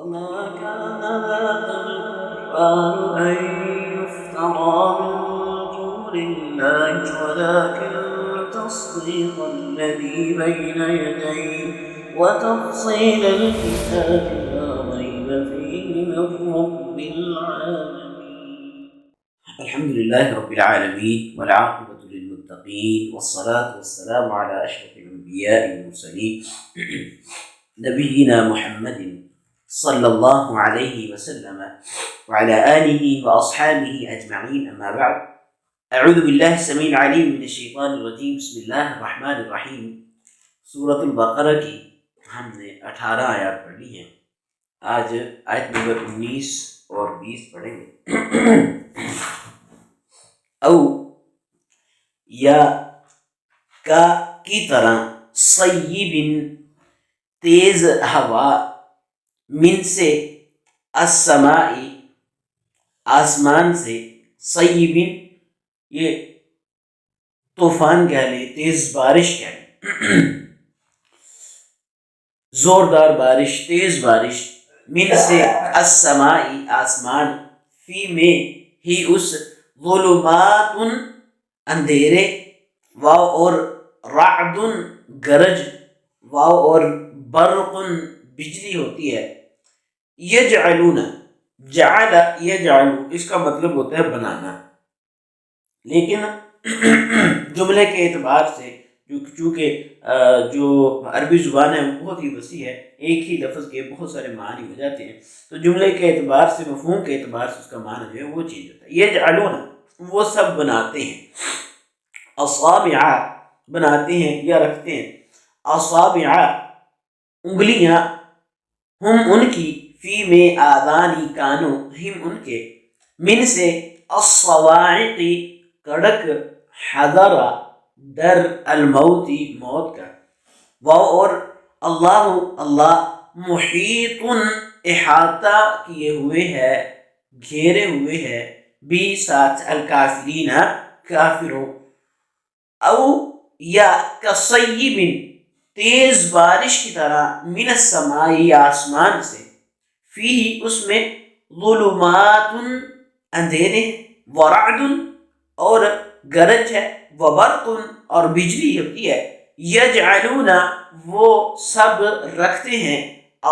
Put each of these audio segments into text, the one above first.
وما كان هذا القرآن أن يفترى من دون الله ولكن تصديق الذي بين يديه وتفصيل الكتاب لا ريب فيه من رب العالمين. الحمد لله رب العالمين والعاقبة للمتقين والصلاة والسلام على أشرف الأنبياء والمرسلين نبينا محمد صلی اللہ علیہ وسلم وعلى آلہ وأصحابہ اجمعین، اما بعد. اعوذ باللہ السمیع العلیم من الشیطان الرجیم. بسم اللہ الرحمن الرحیم. سورۃ البقرہ کی ہم نے 18 آیات پڑھی ہیں. آج آیت نمبر 19 اور 20 پڑھیں گے. او یا کا کی طرح صیب تیز ہوا من سے السمائی آسمان سے، صیب یہ طوفان کہہ لیں، تیز بارش کہہ لیں، زوردار بارش، تیز بارش. من سے السمائی آسمان، فی میں ہی اس، ظلمات اندھیرے، واو اور رعد گرج، واو اور برق بجلی ہوتی ہے. یجعلون، جعل یجعل اس کا مطلب ہوتا ہے بنانا، لیکن جملے کے اعتبار سے چونکہ جو عربی زبان ہے وہ بہت ہی وسیع ہے، ایک ہی لفظ کے بہت سارے معنی ہو جاتے ہیں، تو جملے کے اعتبار سے، مفہوم کے اعتبار سے اس کا معنی جو ہے وہ چینج ہوتا ہے. یجعلون وہ سب بناتے ہیں، اصابع بناتے ہیں یا رکھتے ہیں، اصابع انگلیاں، ہم ان کی، فی میں آذانی کانوں، ہم ان کے، من سے الصواعق کڑک، حذر ڈر، الموت موت کا، واو اور اللہ اللہ، محیط احاطہ کیے ہوئے ہے، گھیرے ہوئے ہے، بھی ساتھ، الکافرین کافروں. او یا کصیب تیز بارش کی طرح، من السمائی آسمان سے، فی اس میں، ظلمات اندھیرے، ورعد اور گرج ہے، وبرق اور بجلی ہوتی ہے. یجعلون وہ سب رکھتے ہیں،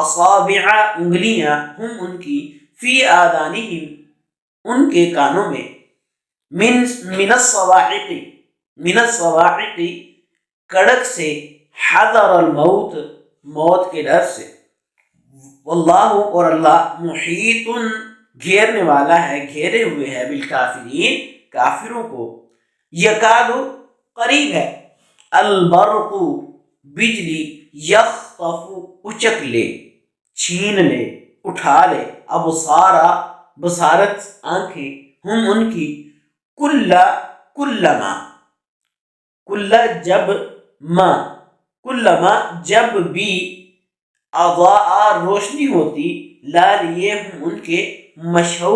اصابع انگلیاں، ہم ان کی، فی آذانہم ان کے کانوں میں، من الصواعق من الصواعق کڑک سے، حذر الموت موت کے ڈر سے. واللہ اور اللہ، محیط گھیرنے والا ہے، گھیرے ہوئے ہے، بالکافرین کافروں کو. یکاد قریب ہے، البرق بجلی، یخطف اچک لے، چھین لے، اٹھا لے، ابصارا بصارت آنکھیں، ہم ان کی، کلما جب، کلما جب بھی، اضاء روشنی ہوتی، لا لیے ہم ان کے، مشو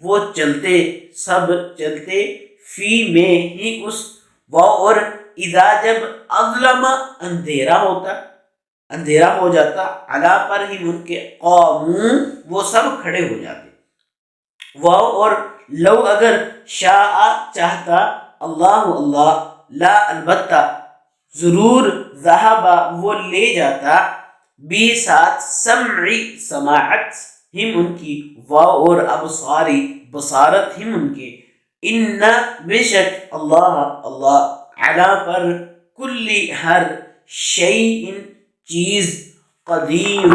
وہ چلتے، سب چلتے، فی میں ہی اس، واو اور اذا جب، اظلم اندھیرا ہوتا، اندھیرا ہو جاتا، علا پر ہی ان کے، قاموں وہ سب کھڑے ہو جاتے. واو اور لو اگر، شاء چاہتا، اللہ اللہ، لا البتہ ضرور، ذہب وہ لے جاتا، بھی ساتھ، سمعی سماعت، ہم ان کی، واو اور ابصاری بصارت، ہم ان کے، ان بے شک اللہ اللہ، علا پر، کلی ہر، شیء چیز، قدیر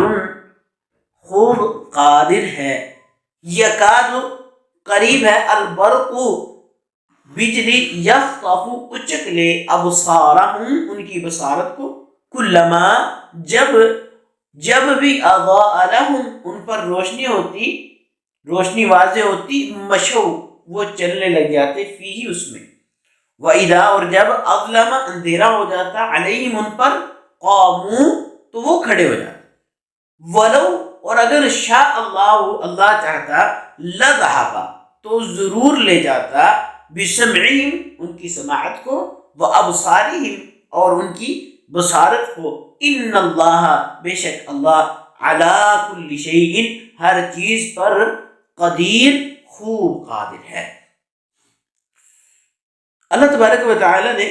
خوب قادر ہے. یکاد قریب ہے، البرق بجلی، یخطف اچک لے، ابصارہم ان کی بصارت کو، کلما جب بھی، اضاء لہم ان پر روشنی ہوتی، روشنی واضح ہوتی، مشو وہ چلنے لگ جاتے، فی ہی اس میں. وَإِذَا اور جب، اظلم اندھیرا ہو جاتا، علیہم ان پر، قاموں تو وہ کھڑے ہو جاتے. ولو اور اگر، شاء اللہ اللہ چاہتا، لذہب تو ضرور لے جاتا، بسمعہم ان کی سماعت کو، وابصارہم اور ان کی بصارت کو، ان اللہ بے شک اللہ، علی کل شیء ہر چیز پر قدیر خوب قادر ہے۔ اللہ تبارک و تعالی نے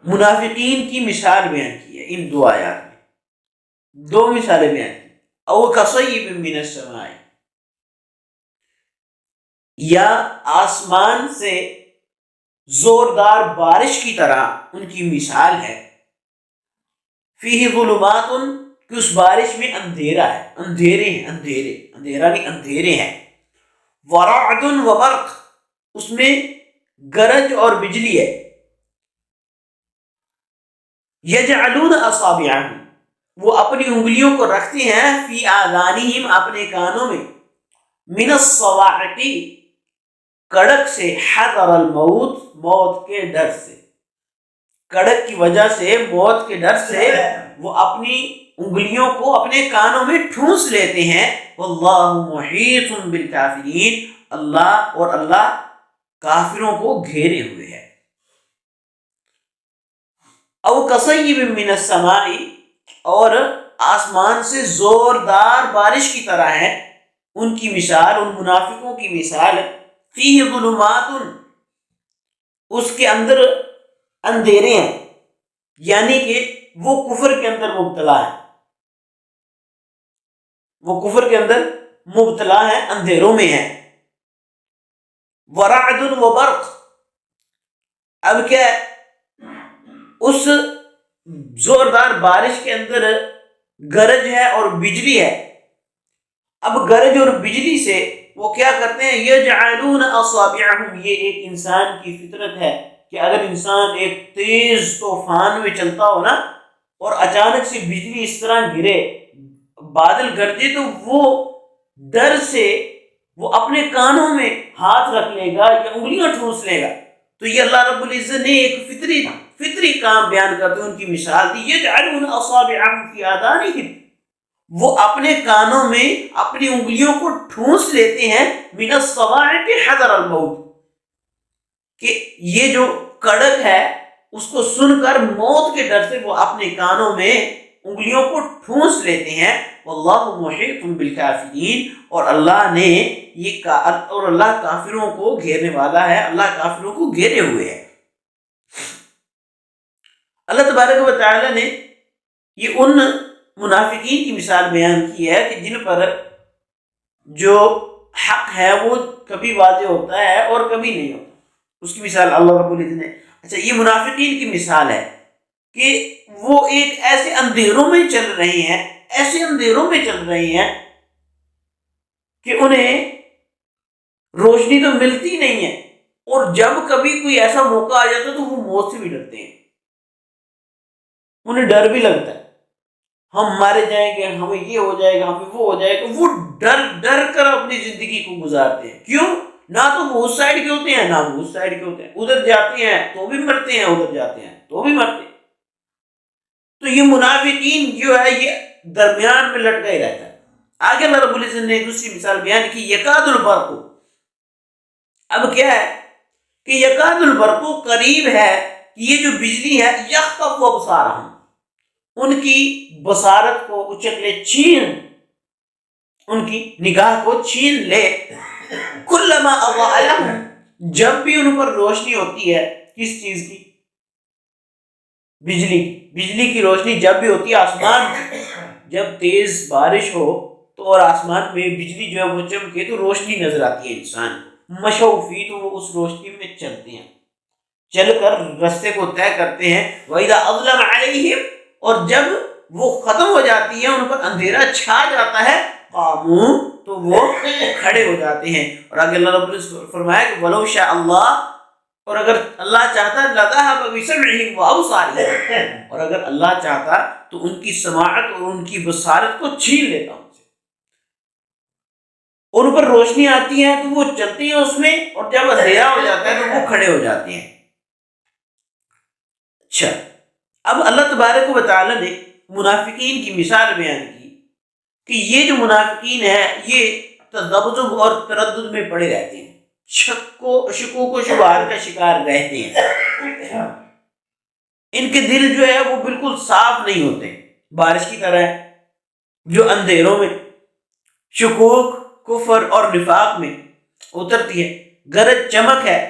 منافقین کی مثال بیان کی ہے ان دو آیات میں، دو مثالیں بیان کی، او کصیب من السماء، یا آسمان سے زوردار بارش کی طرح ان کی مثال ہے، فیہ ظلمات، کہ اس بارش میں اندھیرا ہے، اندھیرے ہیں، اندھیرا نہیں اندھیرے ہیں، ورعد وبرق، اس میں گرج اور بجلی ہے، یجعلون اصابعہم، وہ اپنی انگلیوں کو رکھتے ہیں، فی آذانہم، اپنے کانوں میں، من الصواعق، کڑک سے، حذر الموت، موت کے ڈر سے، کڑک کی وجہ سے، موت کے ڈر سے وہ اپنی انگلیوں کو اپنے کانوں میں ٹھونس لیتے ہیں، واللہ محیط بالکافرین، اللہ کافروں کو گھیرے ہوئے ہے۔ او کصیب من السماء، اور آسمان سے زوردار بارش کی طرح ہے ان کی مثال، ان منافقوں کی مثال، فیہ ظلمات، اس کے اندر اندھیرے ہیں، یعنی کہ وہ کفر کے اندر مبتلا ہے، وہ کفر کے اندر مبتلا ہے، اندھیروں میں ہے، ورعد وبرق، اب کیا ہے، اس زوردار بارش کے اندر گرج ہے اور بجلی ہے، اب گرج اور بجلی سے وہ کیا کرتے ہیں، یجعلون اصابعہم، یہ ایک انسان کی فطرت ہے کہ اگر انسان ایک تیز طوفان میں چلتا ہو نا اور اچانک سے بجلی اس طرح گرے، بادل گرجے، تو وہ ڈر سے وہ اپنے کانوں میں ہاتھ رکھ لے گا یا انگلیاں ٹھونس لے گا۔ تو یہ اللہ رب العزت نے ایک فطری کام بیان کرتے ہیں، ان کی مثال دی، یجعلون اصابعہم فی آذانہم، وہ اپنے کانوں میں اپنی انگلیوں کو ٹھونس لیتے ہیں، من الصواعق حذر الموت، کہ یہ جو کڑک ہے اس کو سن کر موت کے ڈر سے وہ اپنے کانوں میں انگلیوں کو ٹھونس لیتے ہیں، واللہ محیط بالکافرین، اور اللہ کافروں کو گھیرنے والا ہے، اللہ کافروں کو گھیرے ہوئے ہے۔ اللہ تبارک و تعالی نے یہ ان منافقین کی مثال بیان کی ہے کہ جن پر جو حق ہے وہ کبھی واضح ہوتا ہے اور کبھی نہیں ہوتا، اس کی مثال اللہ رب العزت نے، اچھا یہ منافقین کی مثال ہے کہ وہ ایک ایسے اندھیروں میں چل رہے ہیں، ایسے اندھیروں میں چل رہے ہیں کہ انہیں روشنی تو ملتی نہیں ہے، اور جب کبھی کوئی ایسا موقع آ جاتا تو وہ موت سے بھی ڈرتے ہیں، انہیں ڈر بھی لگتا ہے، ہم مارے جائیں گے، ہمیں یہ ہو جائے گا، ہمیں وہ ہو جائے گا، وہ ڈر کر اپنی زندگی کو گزارتے ہیں۔ کیوں؟ نہ تو وہ اس سائڈ کے ہوتے ہیں، نہ وہ اس سائڈ کے ہوتے ہیں، ادھر جاتے ہیں تو بھی مرتے ہیں، ادھر جاتے ہیں تو بھی مرتے ہیں۔ تو یہ منافقین جو ہے یہ درمیان میں لٹکا ہی رہتا ہے۔ آگے اللہ رب العزت نے دوسری مثال بیان کی، یکاد البرق، اب کیا ہے کہ یکاد البرق قریب ہے کہ یہ جو بجلی ہے، یخطف ابصارہم، ان کی بصارت کو اچک لے، ان کی نگاہ کو چھین لے، کلما اضاء لہم، جب بھی ان پر روشنی ہوتی ہے، کس چیز کی؟ بجلی کی روشنی جب بھی ہوتی ہے، آسمان جب تیز بارش ہو تو اور آسمان میں بجلی جو ہے وہ چمکے تو روشنی نظر آتی ہے انسان کو، مشوا فیہ، تو وہ اس روشنی میں چلتے ہیں، چل کر رستے کو طے کرتے ہیں، وَإِذَا أَظْلَمَ عَلَيْهِمْ، اور جب وہ ختم ہو جاتی ہے، ان پر اندھیرا چھا جاتا ہے، قاموا، تو وہ کھڑے ہو جاتے ہیں۔ اور آگے اللہ رب العزت فرمایا کہ وَلَوْ شَاءَ اللَّهُ، اور اگر اللہ چاہتا لَذَهَبَ بِسَمْعِهِمْ وَأَبْصَارِهِمْ، اور اگر اللہ چاہتا تو ان کی سماعت اور ان کی بصارت کو چھین لیتا ان سے، ان پر روشنی آتی ہے تو وہ چلتے ہیں اس میں، اور جب اندھیرا ہو جاتا ہے تو وہ کھڑے ہو جاتے ہیں۔ اچھا، اب اللہ تبارک و تعالی نے منافقین کی مثال بیان کی کہ یہ جو منافقین ہیں یہ تذبذب اور تردد میں پڑے رہتے ہیں، شکوک و شبہات کا شکار رہتے ہیں، ان کے دل جو ہے وہ بالکل صاف نہیں ہوتے، بارش کی طرح ہے جو اندھیروں میں، شکوک، کفر اور نفاق میں اترتی ہے، گرج چمک ہے،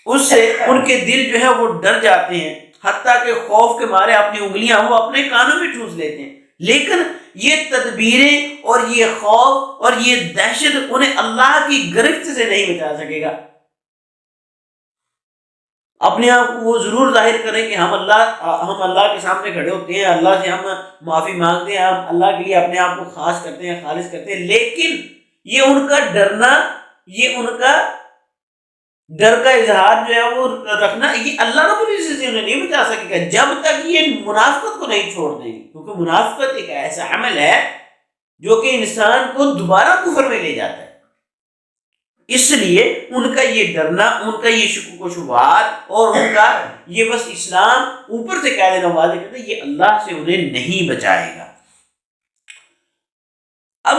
اس سے ان کے دل جو ہے وہ ڈر جاتے ہیں، حتیٰ کہ خوف کے مارے اپنی انگلیاں وہ اپنے کانوں میں ٹھوس لیتے ہیں۔ لیکن یہ تدبیریں اور یہ خوف اور یہ دہشت انہیں اللہ کی گرفت سے نہیں بچا سکے گا۔ اپنے آپ کو وہ ضرور ظاہر کریں کہ ہم اللہ کے سامنے کھڑے ہوتے ہیں، اللہ سے ہم معافی مانگتے ہیں، ہم اللہ کے لیے اپنے آپ کو خاص کرتے ہیں، خالص کرتے ہیں، لیکن یہ ان کا ڈرنا، یہ ان کا ڈر کا اظہار جو ہے وہ رکھنا، یہ اللہ رب العزت سے انہیں نہیں بچا سکے گا جب تک یہ منافقت کو نہیں چھوڑ دیں گے، کیونکہ منافقت ایک ایسا عمل ہے جو کہ انسان کو دوبارہ کفر میں لے جاتا ہے۔ اس لیے ان کا یہ ڈرنا، ان کا یہ شکوک و شبہات اور ان کا یہ بس اسلام اوپر سے کہہ دینا، واضح کرنا، یہ اللہ سے انہیں نہیں بچائے گا۔ اب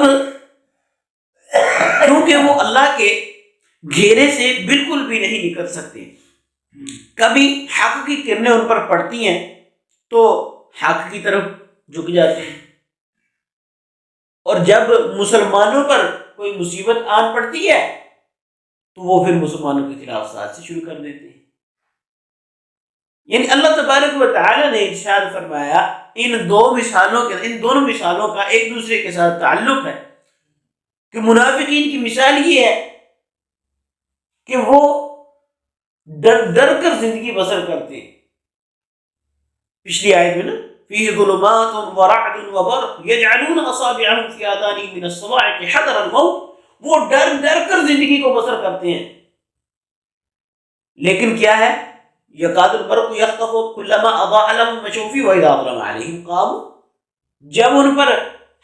کیونکہ وہ اللہ کے گھیرے سے بالکل بھی نہیں نکل سکتے، کبھی حق کی کرنیں ان پر پڑتی ہیں تو حق کی طرف جھک جاتے ہیں، اور جب مسلمانوں پر کوئی مصیبت آن پڑتی ہے تو وہ پھر مسلمانوں کے خلاف سازشیں شروع کر دیتے ہیں۔ یعنی اللہ تبارک و تعالی نے ارشاد فرمایا، ان دونوں مثالوں کا ایک دوسرے کے ساتھ تعلق ہے کہ منافقین کی مثال یہ ہے کہ وہ ڈر کر زندگی بسر کرتے ہیں۔ پچھلی آیت میں نا، فیہ ظلمات ورعد وبرق یجعلون اصابعهم فی آذانہم من الصواعق حذر الموت، وہ ڈر کر زندگی کو بسر کرتے ہیں، لیکن کیا ہے، یکاد البرق یخطف کلما اضاء لهم مشوا فیہ واذا اظلم علیہم قاموا، جب ان پر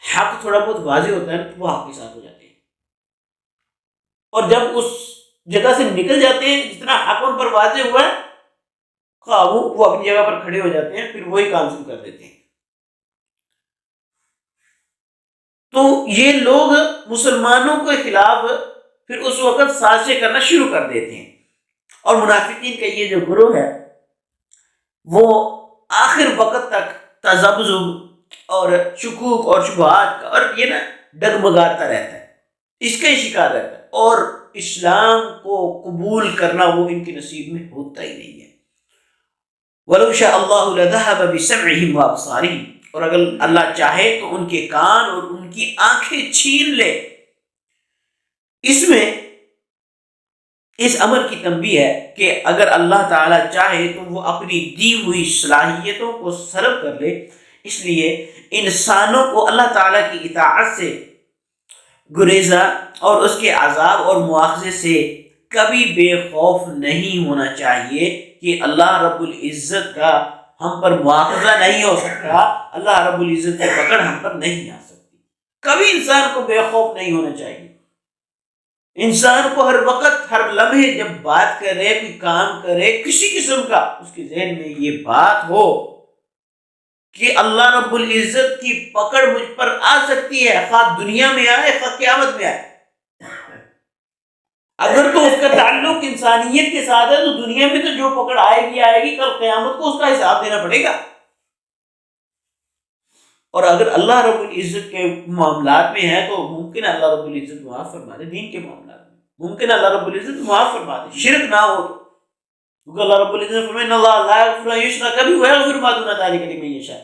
حق تھوڑا بہت واضح ہوتا ہے تو وہ حق کے ساتھ ہو جاتے ہیں، اور جب اس جگہ سے نکل جاتے ہیں جتنا حق ان پر واضح ہوا ہے، وہ اپنی جگہ پر کھڑے ہو جاتے ہیں، پھر وہی کام شروع کر دیتے ہیں۔ تو یہ لوگ مسلمانوں کے خلاف پھر اس وقت سازشیں کرنا شروع کر دیتے ہیں، اور منافقین کا یہ جو گروہ ہے وہ آخر وقت تک تذبذب اور شکوک اور شبہات کا اور یہ نا ڈگمگاتا رہتا ہے، اس کا ہی شکار رہتا ہے، اور اسلام کو قبول کرنا وہ ان کے نصیب میں ہوتا ہی نہیں ہے۔ وَلَوْ شَاءَ اللَّهُ لَذَهَبَ بِسَمْعِهِمْ وَأَبْصَارِهِمْ، اور اگر اللہ چاہے تو ان کے کان اور ان کی آنکھیں چھین لے۔ اس میں اس امر کی تنبیہ ہے کہ اگر اللہ تعالیٰ چاہے تو وہ اپنی دی ہوئی صلاحیتوں کو سلب کر لے، اس لیے انسانوں کو اللہ تعالیٰ کی اطاعت سے گریزہ اور اس کے عذاب اور مواخذے سے کبھی بے خوف نہیں ہونا چاہیے کہ اللہ رب العزت کا ہم پر مواخذہ نہیں ہو سکتا، اللہ رب العزت کی پکڑ ہم پر نہیں آ سکتی۔ کبھی انسان کو بے خوف نہیں ہونا چاہیے۔ انسان کو ہر وقت، ہر لمحے جب بات کرے، کوئی کام کرے، کسی قسم کا، اس کے ذہن میں یہ بات ہو کہ اللہ رب العزت کی پکڑ مجھ پر آ سکتی ہے، خواہ دنیا میں آئے خواہ قیامت میں آئے۔ اگر تو اس کا تعلق انسانیت کے ساتھ ہے تو دنیا میں تو جو پکڑ آئے گی، کل قیامت کو اس کا حساب دینا پڑے گا۔ اور اگر اللہ رب العزت کے معاملات میں ہے تو ممکن ہے اللہ رب العزت معاف فرما دے، دین کے معاملات میں ممکن ہے اللہ رب العزت معاف فرما دے، شرک نہ ہو تو، کیونکہ اللہ رب العزت فرمائے ان اللہ لا یغفر ان یشرک بہ ویغفر ما دون ذلک لمن یشاء،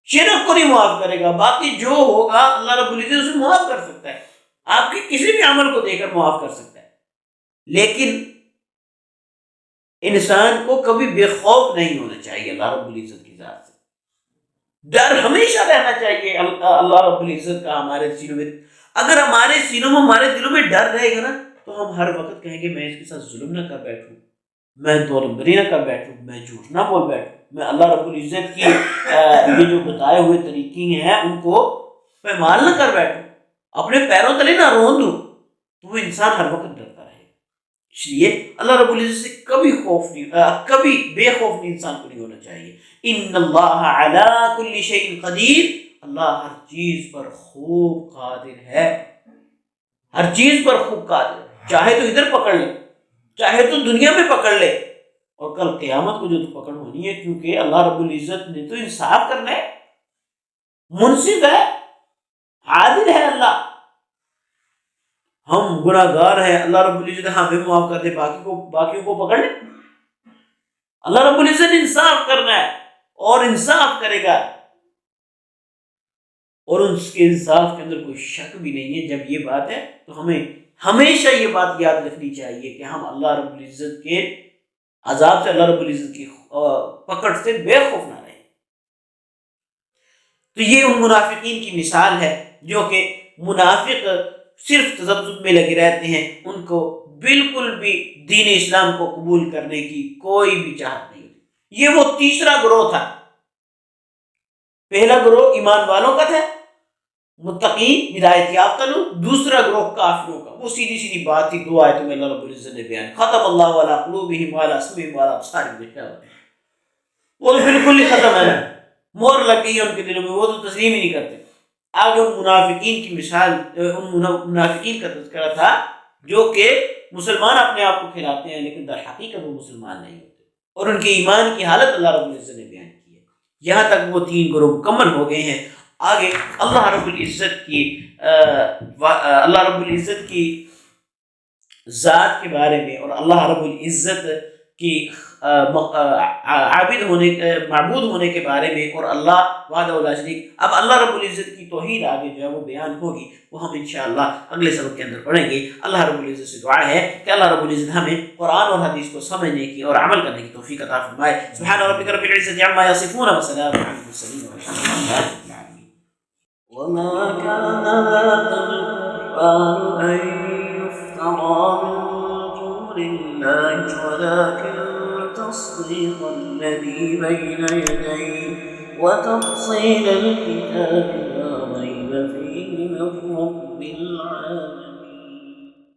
شرک کو نہیں معاف کرے گا، باقی جو ہوگا اللہ رب العزت اسے معاف کر سکتا ہے، آپ کے کسی بھی عمل کو دے کر معاف کر سکتا ہے، لیکن انسان کو کبھی بے خوف نہیں ہونا چاہیے اللہ رب العزت کی ذات سے، ڈر ہمیشہ رہنا چاہیے اللہ رب العزت کا ہمارے سینوں میں۔ اگر ہمارے سینوں میں، ہمارے دلوں میں ڈر رہے گا نا تو ہم ہر وقت کہیں گے میں اس کے ساتھ ظلم نہ کر بیٹھوں، میں دو نمبری نہ کر بیٹھوں، میں جھوٹ نہ بول بیٹھوں، میں اللہ رب العزت کی یہ جو بتائے ہوئے طریقے ہیں ان کو پامال نہ کر بیٹھوں، اپنے پیروں تلے نہ رون دوں، تو وہ انسان ہر وقت ڈرتا رہے گا۔ اس لیے اللہ رب العزت سے کبھی بے خوف انسان کو نہیں ہونا چاہیے۔ ان اللہ علی کل شیء قدیر، اللہ ہر چیز پر خوب قادر ہے، ہر چیز پر خوب قادر ہے، چاہے تو ادھر پکڑ لے، چاہے تو دنیا میں پکڑ لے، اور کل قیامت کو جو تو پکڑ ہونی ہے، کیونکہ اللہ رب العزت نے تو انصاف کرنا ہے، منصف ہے، عادل ہے اللہ. ہم گناہ گار ہیں، اللہ رب العزت ہمیں معاف کر دے، باقیوں کو پکڑ لے. اللہ رب العزت انصاف کرنا ہے اور انصاف کرے گا، اور اس کے انصاف کے اندر کوئی شک بھی نہیں ہے. جب یہ بات ہے تو ہمیں ہمیشہ یہ بات یاد رکھنی چاہیے کہ ہم اللہ رب العزت کے عذاب سے، اللہ رب العزت کی پکڑ سے بے خوف نہ رہیں. تو یہ ان منافقین کی مثال ہے جو کہ منافق صرف تذبذب میں لگے رہتے ہیں، ان کو بالکل بھی دین اسلام کو قبول کرنے کی کوئی بھی چاہت نہیں. یہ وہ تیسرا گروہ تھا. پہلا گروہ ایمان والوں کا تھا، متقین ہدایت یافتہ لوگ. دوسرا گروہ کافروں کا، وہ سیدھی سیدھی بات تھی، دو آیتوں میں اللہ رب العزت نے بیان، ختم اللہ علی قلوبہم وعلی سمعہم وعلی ابصارہم غشاوۃ. وہ تو بالکل ہی ختم ہے نا، مور لگ گئی ہے ان کے دلوں میں، وہ تو تسلیم ہی نہیں کرتے. آگے ان منافقین کی مثال، ان منافقین کا تذکرہ تھا جو کہ مسلمان اپنے آپ کو کھلاتے ہیں لیکن در حقیقت وہ مسلمان نہیں ہوتے، اور ان کے ایمان کی حالت اللہ رب العزت نے بیان کی ہے. یہاں تک وہ تین گروہ مکمل ہو گئے ہیں. آگے اللہ رب العزت کی ذات کے بارے میں اور اللہ رب العزت کی معبود ہونے کے بارے میں، اور اللہ وحدہ لا شریک. اب اللہ رب العزت کی توحید آگے جو ہے وہ بیان ہوگی، وہ ہم انشاءاللہ اگلے سبق کے اندر پڑھیں گے. اللہ رب العزت سے دعا ہے کہ اللہ رب العزت ہمیں قرآن اور حدیث کو سمجھنے کی اور عمل کرنے کی توفیق عطا فرمائے. سبحان ربک رب العزت عما یصفون وسلام علی المرسلین والحمد للہ رب العالمین. وما كان هذا القرآن أن يفترى من دون الله ولكن تصديق الذي بين يديه وتفصيل الكتاب لا ريب فيه من رب العالمين.